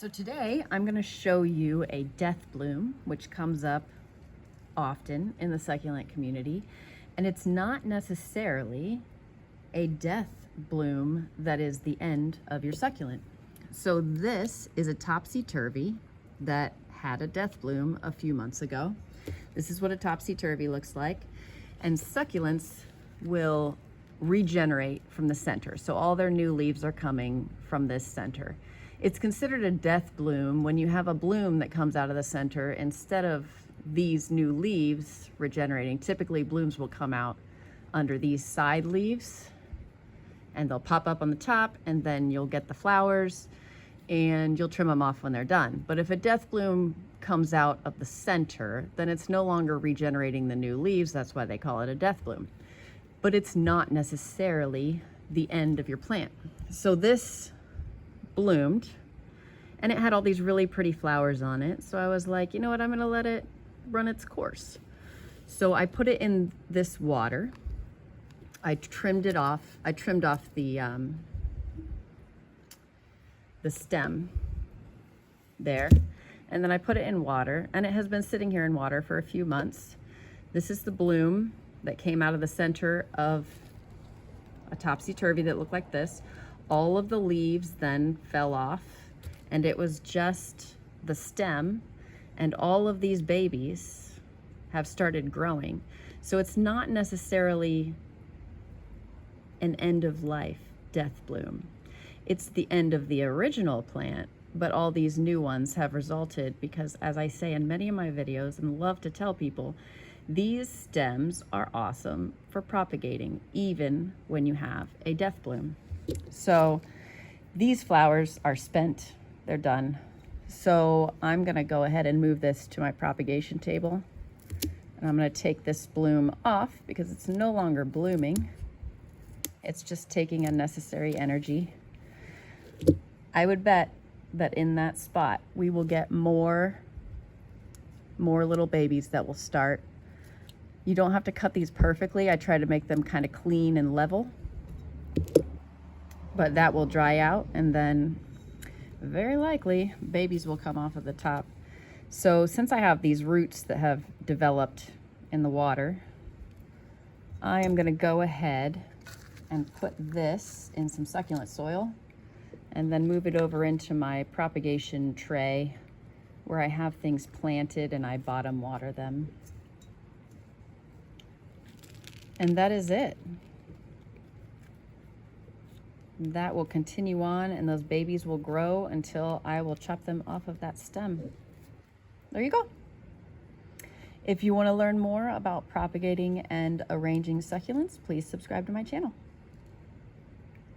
So today I'm going to show you a death bloom, which comes up often in the succulent community. And it's not necessarily a death bloom that is the end of your succulent. So this is a topsy turvy that had a death bloom a few months ago. This is what a topsy turvy looks like. And succulents will regenerate from the center. So all their new leaves are coming from this center. It's considered a death bloom when you have a bloom that comes out of the center instead of these new leaves regenerating. Typically blooms will come out under these side leaves and they'll pop up on the top, and then you'll get the flowers and you'll trim them off when they're done. But if a death bloom comes out of the center, then it's no longer regenerating the new leaves. That's why they call it a death bloom. But it's not necessarily the end of your plant. So this bloomed and it had all these really pretty flowers on it. So I was like, you know what, I'm gonna let it run its course. So I put it in this water. I trimmed it off. I trimmed off the stem there. And then I put it in water, and it has been sitting here in water for a few months. This is the bloom that came out of the center of a topsy-turvy that looked like this. All of the leaves then fell off, and it was just the stem, and all of these babies have started growing. So it's not necessarily an end of life death bloom. It's the end of the original plant, but all these new ones have resulted because, as I say in many of my videos and love to tell people, these stems are awesome for propagating even when you have a death bloom. So these flowers are spent, they're done. So I'm gonna go ahead and move this to my propagation table. And I'm gonna take this bloom off because it's no longer blooming. It's just taking unnecessary energy. I would bet that in that spot, we will get more little babies that will start. You don't have to cut these perfectly. I try to make them kind of clean and level, but that will dry out, and then very likely babies will come off of the top. So since I have these roots that have developed in the water, I am gonna go ahead and put this in some succulent soil and then move it over into my propagation tray where I have things planted and I bottom water them. And that is it. That will continue on, and those babies will grow until I will chop them off of that stem. There you go. If you want to learn more about propagating and arranging succulents, please subscribe to my channel.